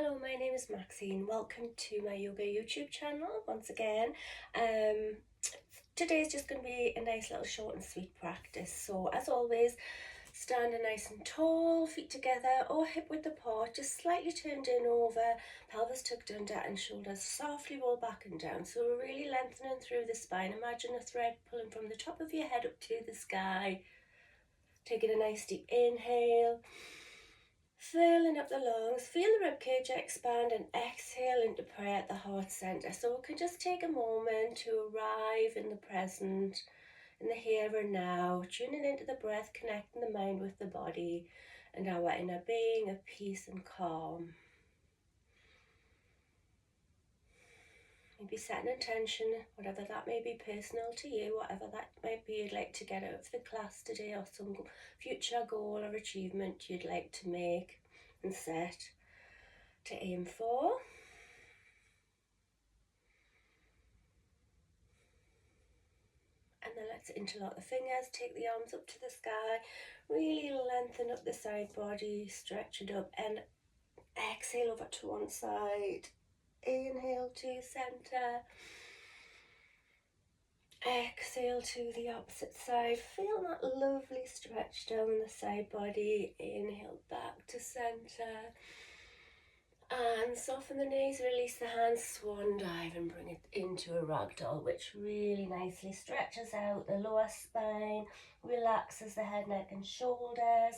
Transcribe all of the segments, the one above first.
Hello, my name is Maxine. Welcome to my yoga YouTube channel once again. Um, Today is just going to be a nice little short and sweet practice. So as always, standing nice and tall, feet together or hip width apart, just slightly turned in over, pelvis tucked under and shoulders softly roll back and down. So we're really lengthening through the spine. Imagine a thread pulling from the top of your head up to the sky. Taking a nice deep inhale. Filling up the lungs, feel the ribcage expand and exhale into prayer at the heart center. So we can just take a moment to arrive in the present, in the here and now, tuning into the breath, connecting the mind with the body and our inner being of peace and calm. Maybe set an intention, whatever that may be personal to you, whatever that might be you'd like to get out of the class today, or some future goal or achievement you'd like to make and set to aim for. And then let's interlock the fingers, take the arms up to the sky, really lengthen up the side body, stretch it up and exhale over to one side. Inhale to center. Exhale to the opposite side. Feel that lovely stretch down the side body. Inhale back to center. And soften the knees, release the hands, swan dive and bring it into a ragdoll, which really nicely stretches out the lower spine, relaxes the head, neck and shoulders,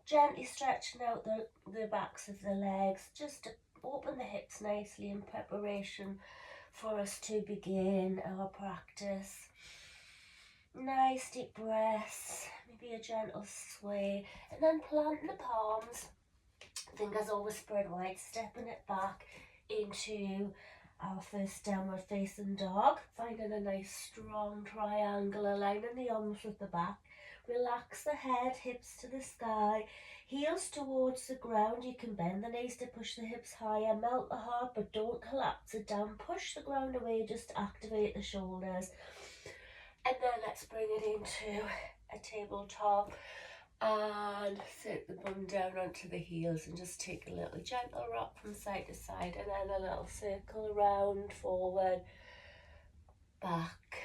gently stretching out the backs of the legs, just to open the hips nicely in preparation for us to begin our practice. Nice deep breaths, maybe a gentle sway, and then plant the palms. Fingers always spread wide, stepping it back into our first downward facing dog. Finding a nice strong triangle, aligning the arms with the back. Relax the head, hips to the sky, heels towards the ground. You can bend the knees to push the hips higher, melt the heart, but don't collapse it down. Push the ground away, just activate the shoulders. And then let's bring it into a tabletop. And sit the bum down onto the heels and just take a little gentle rock from side to side, and then a little circle around, forward, back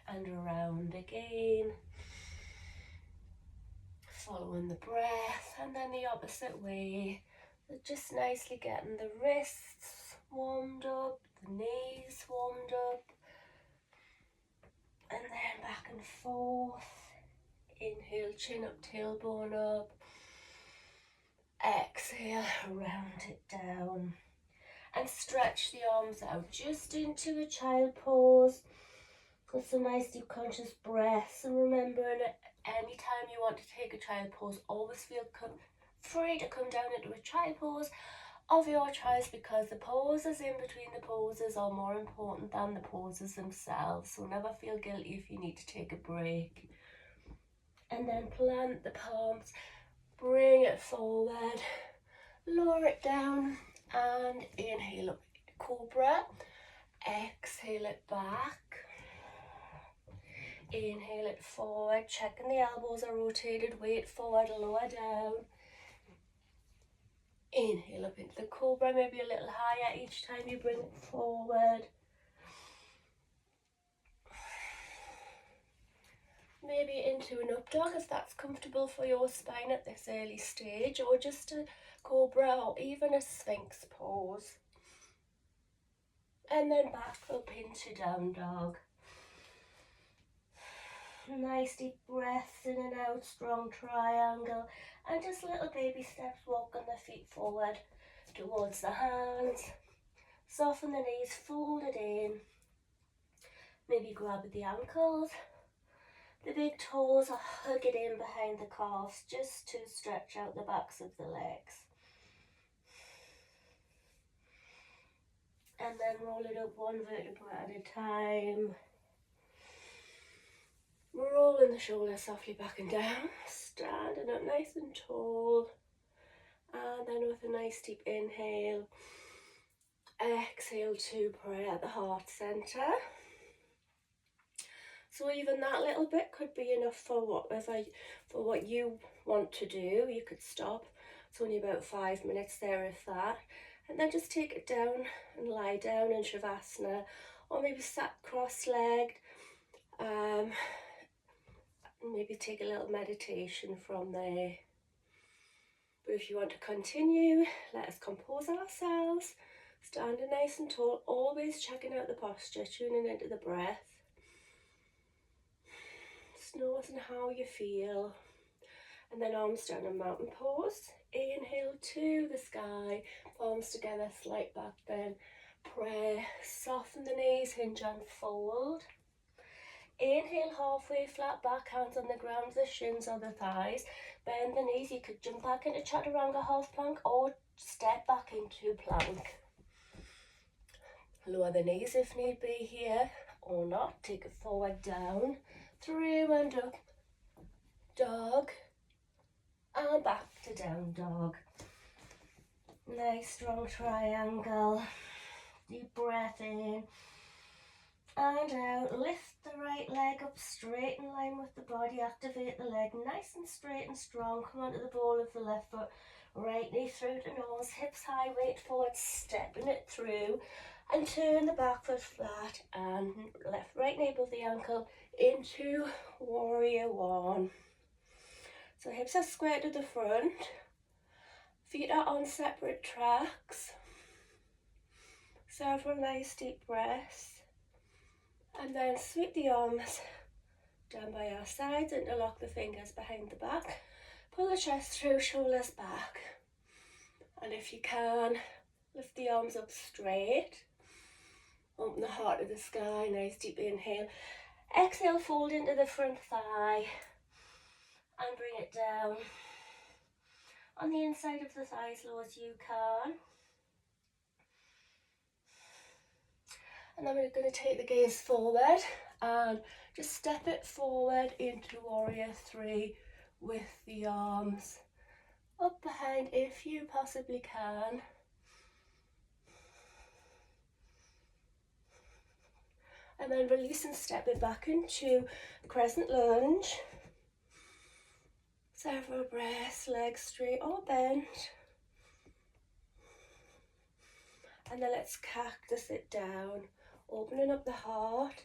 and around again, following the breath, and then the opposite way. So just nicely getting the wrists warmed up, the knees warmed up, and then back and forth. Inhale, chin up, tailbone up. Exhale, round it down. And stretch the arms out just into a child pose. With some nice deep conscious breaths. And remembering anytime you want to take a child pose, always feel free to come down into a child pose of your choice, because the poses in between the poses are more important than the poses themselves. So never feel guilty if you need to take a break. And then plant the palms, bring it forward, lower it down, and inhale up, cobra, exhale it back, inhale it forward, checking the elbows are rotated, weight forward, lower down, inhale up into the cobra, maybe a little higher each time you bring it forward. Maybe into an up dog if that's comfortable for your spine at this early stage, or just a cobra or even a sphinx pose. And then back up into down dog. Nice deep breaths in and out, strong triangle, and just little baby steps, walking the feet forward towards the hands. Soften the knees, fold it in. Maybe grab at the ankles. The big toes are hug it in behind the calves, just to stretch out the backs of the legs. And then roll it up one vertebra at a time. Rolling the shoulders softly back and down, standing up nice and tall. And then with a nice deep inhale, exhale to prayer at the heart center. So even that little bit could be enough for what you want to do. You could stop. It's only about 5 minutes there, if that. And then just take it down and lie down in Shavasana, or maybe sat cross-legged. Maybe take a little meditation from there. But if you want to continue, let us compose ourselves, standing nice and tall, always checking out the posture, tuning into the breath. Just noticing how you feel. And then arms down in mountain pose. Inhale to the sky, palms together, slight back bend. Press, soften the knees, hinge and fold. Inhale, halfway flat back, hands on the ground, the shins or the thighs. Bend the knees. You could jump back into chaturanga, half plank, or step back into plank. Lower the knees if need be here, or not. Take it forward, down, through and up, dog, and back to down dog. Nice strong triangle. Deep breath in and out. Lift the right leg up straight in line with the body. Activate the leg nice and straight and strong. Come onto the ball of the left foot. Right knee through to nose, hips high, weight forward, stepping it through. And turn the back foot flat and right knee above the ankle into warrior one. So hips are square to the front. Feet are on separate tracks. Several nice deep breaths. And then sweep the arms down by our sides, interlock the fingers behind the back. Pull the chest through, shoulders back. And if you can, lift the arms up straight. Open the heart to the sky, nice deep inhale. Exhale, fold into the front thigh and bring it down. On the inside of the thigh as low as you can. And then we're going to take the gaze forward and just step it forward into warrior three with the arms up behind if you possibly can. And then release and step it back into crescent lunge. Several breaths, legs straight or bent. And then let's cactus it down, opening up the heart.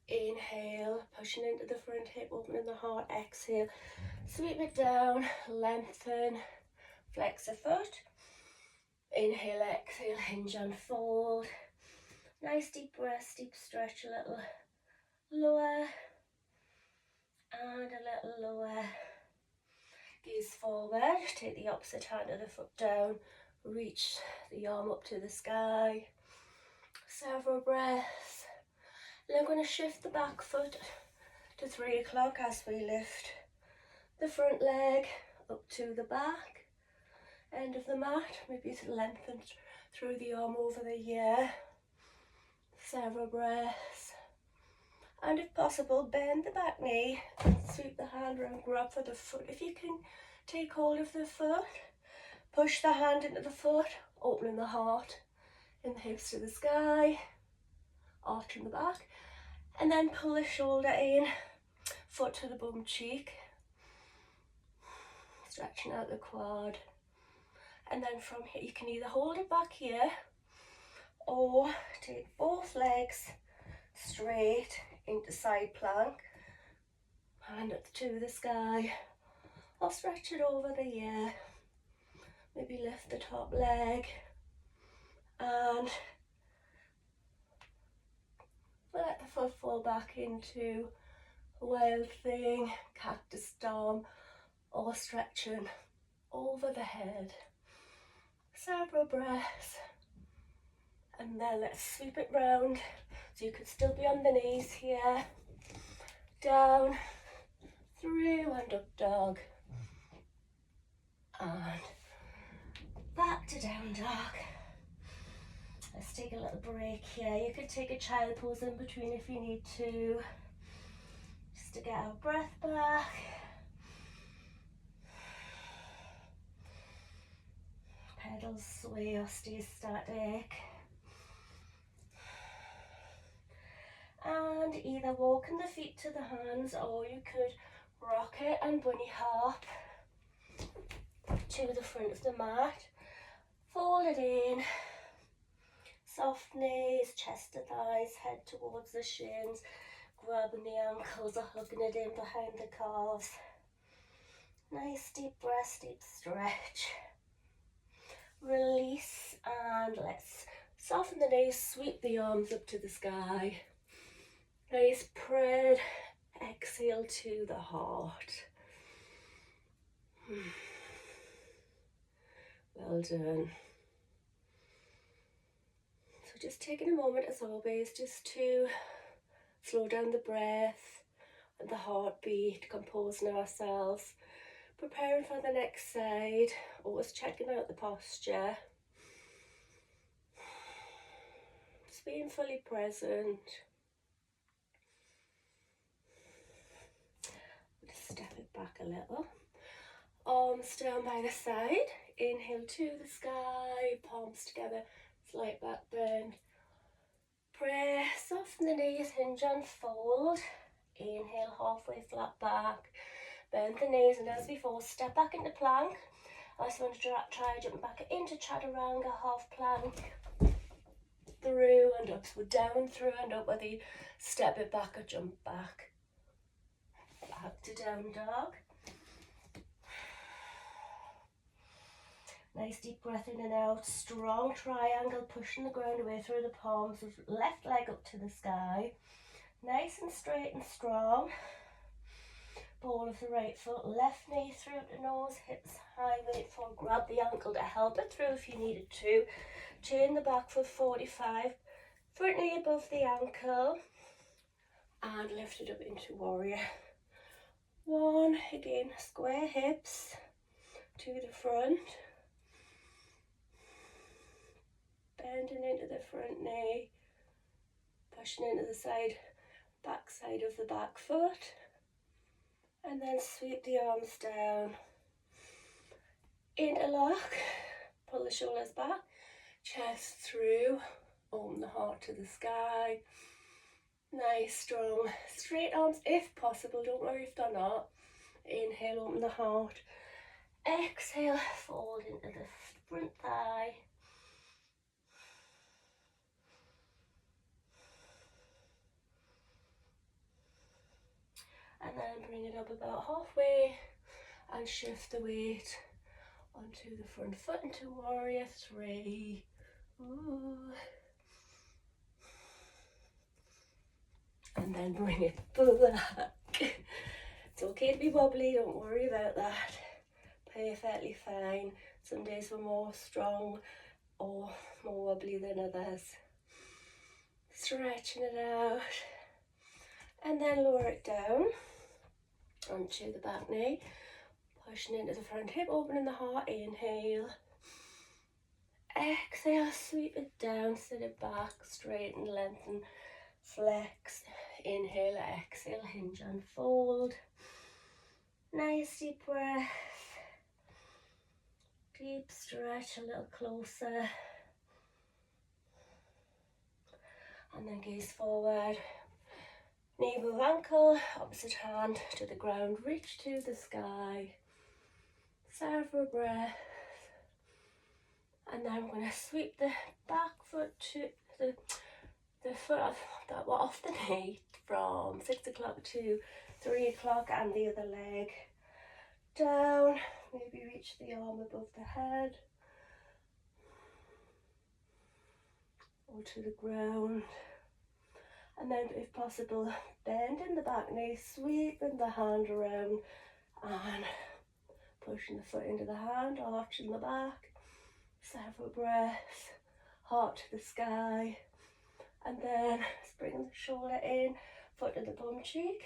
Inhale, pushing into the front hip, opening the heart. Exhale, sweep it down, lengthen, flex the foot. Inhale, exhale, hinge and fold. Nice deep breath, deep stretch, a little lower and a little lower. Gaze forward, take the opposite hand of the foot down, reach the arm up to the sky. Several breaths. Then I'm going to shift the back foot to 3 o'clock as we lift the front leg up to the back end of the mat. Maybe it's lengthened through the arm over the ear. Several breaths. And if possible, bend the back knee and sweep the hand around, grab for the foot. If you can take hold of the foot, push the hand into the foot, opening the heart and the hips to the sky, arching the back, and then pull the shoulder in, foot to the bum cheek, stretching out the quad. And then from here, you can either hold it back here or take both legs straight into side plank, hand up to the sky, or stretch it over the ear. Maybe lift the top leg and let the foot fall back into a wild thing, cactus storm, or stretching over the head. Several breaths. And then let's sweep it round. So you could still be on the knees here. Down, through and up dog. And back to down dog. Let's take a little break here. You could take a child pose in between if you need to. Just to get our breath back. Pedals sway or stay static. And either walking the feet to the hands, or you could rock it and bunny hop to the front of the mat. Fold it soft knees, chest to thighs, head towards the shins, grabbing the ankles or hugging it in behind the calves. Nice deep breath, deep stretch. Release, and let's soften the knees, sweep the arms up to the sky. Nice spread, exhale to the heart. Well done. So just taking a moment as always just to slow down the breath and the heartbeat, composing ourselves, preparing for the next side, always checking out the posture. Just being fully present. Just step it back a little. Arms down by the side. Inhale to the sky, palms together, slight back bend. Press, soften the knees, hinge and fold. Inhale, halfway flat back. Bend the knees, and as before, step back into plank. I just want to try jump back into chaturanga, half plank. Through and up, so down, through and up, whether you step it back or jump back. Back to down dog. Nice deep breath in and out. Strong triangle, pushing the ground away through the palms. Left leg up to the sky. Nice and straight and strong. Ball of the right foot, left knee through the nose, hips high, wait for, grab the ankle to help it through if you needed to. Chain the back foot 45, front knee above the ankle, and lift it up into warrior. One, again, square hips to the front. Bending into the front knee, pushing into the side, back side of the back foot. And then sweep the arms down, interlock, pull the shoulders back, chest through, open the heart to the sky. Nice, strong, straight arms if possible, don't worry if they're not. Inhale, open the heart. Exhale, fold into the front thigh. And then bring it up about halfway and shift the weight onto the front foot into warrior 3. Ooh. And then bring it back. It's okay to be wobbly, don't worry about that. Perfectly fine. Some days we're more strong or more wobbly than others. Stretching it out. And then lower it down onto the back knee. Pushing into the front hip, opening the heart, inhale. Exhale, sweep it down, sit it back, straighten, lengthen, flex. Inhale, exhale, hinge and fold. Nice deep breath. Deep stretch, a little closer. And then gaze forward. Knee move ankle, opposite hand to the ground, reach to the sky. Several breaths. And then I'm going to sweep the back foot to the foot that were off the knee from 6 o'clock to 3 o'clock, and the other leg down. Maybe reach the arm above the head or to the ground. And then if possible, bend in the back knee, sweeping the hand around and pushing the foot into the hand, arching the back. Several breaths, heart to the sky. And then bring the shoulder in, foot to the bum cheek.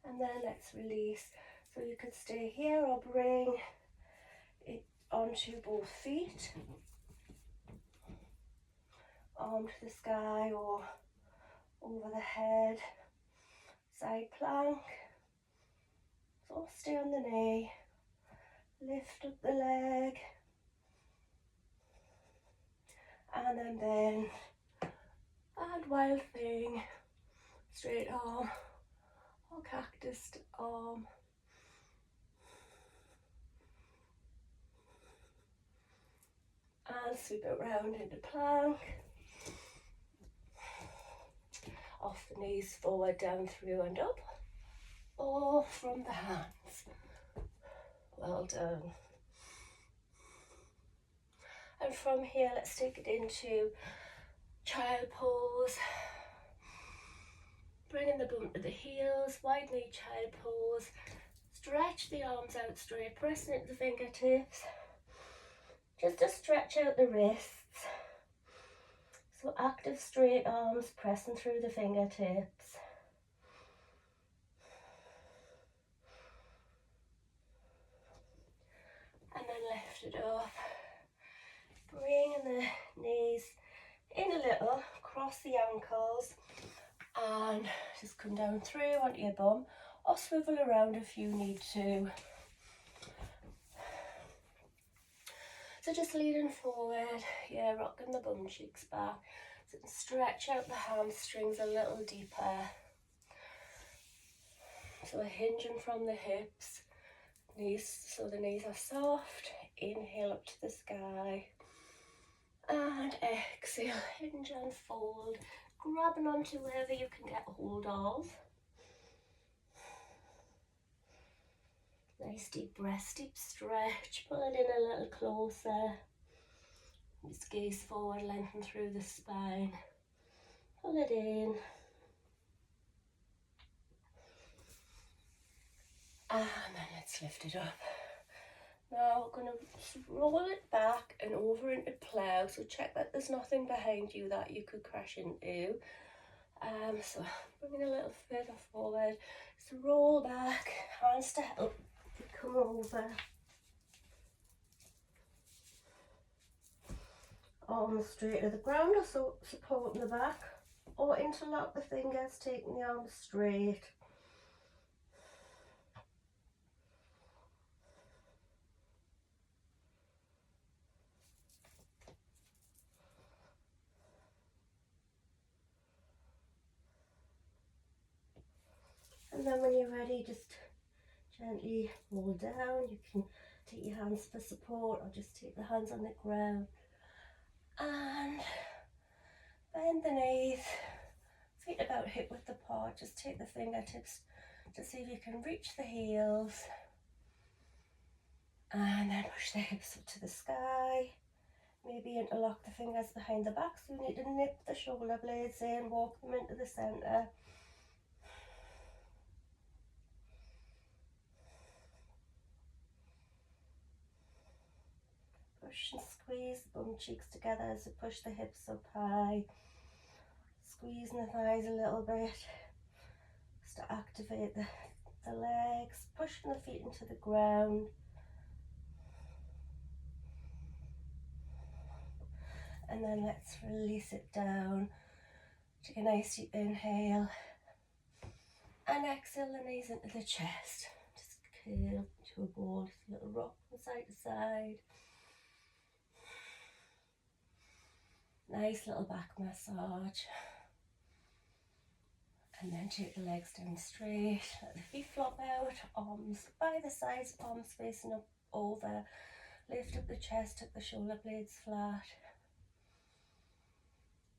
And then let's release. So you could stay here or bring it onto both feet. Arm to the sky or over the head. Side plank. So stay on the knee. Lift up the leg. And then bend. And wild thing. Straight arm. Or cactus arm. sweep it round into plank. Off the knees, forward, down, through and up. Or from the hands. Well done. And from here, let's take it into child pose. Bringing the bum to the heels, wide knee child pose. Stretch the arms out straight, pressing into the fingertips. Just to stretch out the wrists. So active straight arms, pressing through the fingertips. And then lift it up. Bringing the knees in a little, cross the ankles. And just come down through onto your bum, or swivel around if you need to. So just leaning forward, yeah, rocking the bum cheeks back. So stretch out the hamstrings a little deeper. So hinging from the hips, knees, so the knees are soft. Inhale up to the sky. And exhale, hinge and fold. Grabbing onto wherever you can get hold of. Nice deep breath, deep stretch. Pull it in a little closer. Just gaze forward, lengthen through the spine. Pull it in. And then let's lift it up. Now we're going to roll it back and over into plough. So check that there's nothing behind you that you could crash into. So bringing a little further forward. So roll back, hands to help you come over. Arms straight to the ground, or so supporting the back, or interlock the fingers, taking the arms straight. And then when you're ready, just gently roll down. You can take your hands for support, or just take the hands on the ground. And bend the knees, feet about hip width apart. Just take the fingertips to see if you can reach the heels. And then push the hips up to the sky. Maybe interlock the fingers behind the back, so you need to nip the shoulder blades in, walk them into the centre. Push and squeeze the bum cheeks together as you push the hips up high. Squeezing the thighs a little bit, just to activate the legs. Pushing the feet into the ground. And then let's release it down. Take a nice deep inhale. And exhale the knees into the chest. Just curl to a ball, just a little rock from side to side. Nice little back massage. And then take the legs down straight, let the feet flop out, arms by the sides, palms facing up over. Lift up the chest, tuck the shoulder blades flat.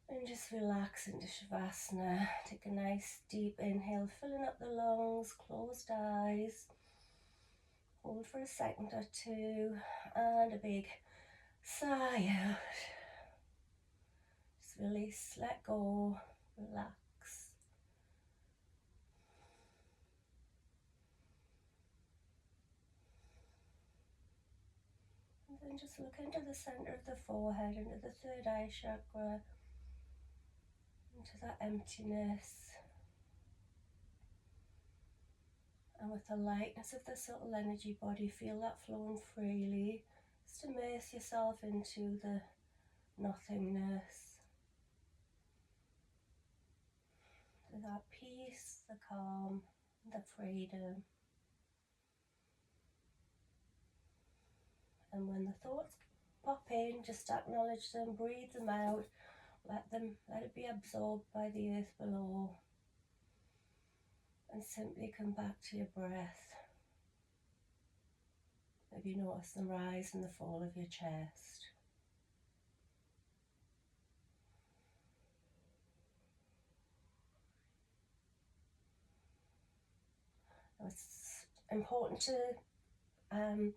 And just relax into Shavasana. Take a nice deep inhale, filling up the lungs, closed eyes. Hold for a second or two, and a big sigh out. Just release, let go, relax. And then just look into the center of the forehead, into the third eye chakra, into that emptiness. And with the lightness of the subtle energy body, feel that flowing freely. Just immerse yourself into the nothingness. To that peace, the calm, the freedom. And when the thoughts pop in, just acknowledge them, breathe them out, let it be absorbed by the earth below. And simply come back to your breath. Maybe notice the rise and the fall of your chest. important to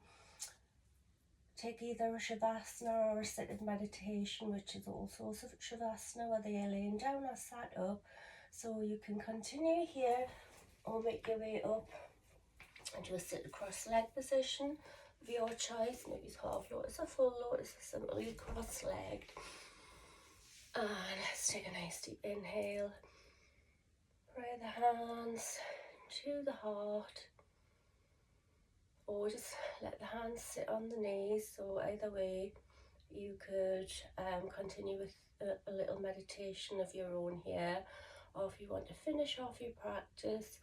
take either a shavasana or a seated meditation, which is also shavasana, whether you're laying down or sat up. So you can continue here or make your way up into a sit cross leg position of your choice. Maybe it's half lotus or full lotus, or simply cross legged. And let's take a nice deep inhale. Pray the hands to the heart, or just let the hands sit on the knees. So either way, you could continue with a little meditation of your own here, or if you want to finish off your practice,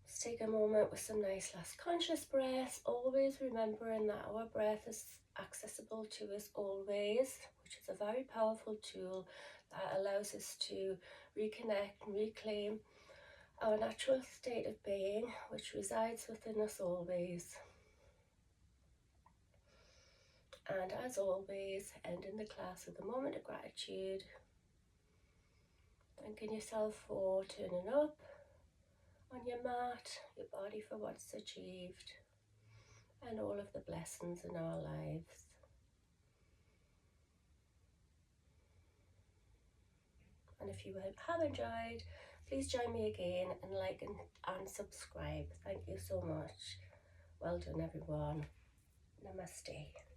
just take a moment with some nice last conscious breaths, always remembering that our breath is accessible to us always, which is a very powerful tool that allows us to reconnect and reclaim our natural state of being, which resides within us always. And as always, ending the class with a moment of gratitude, thanking yourself for turning up on your mat, your body for what it's achieved, and all of the blessings in our lives. And if you have enjoyed, please join me again and like and subscribe. Thank you so much. Well done, everyone. Namaste.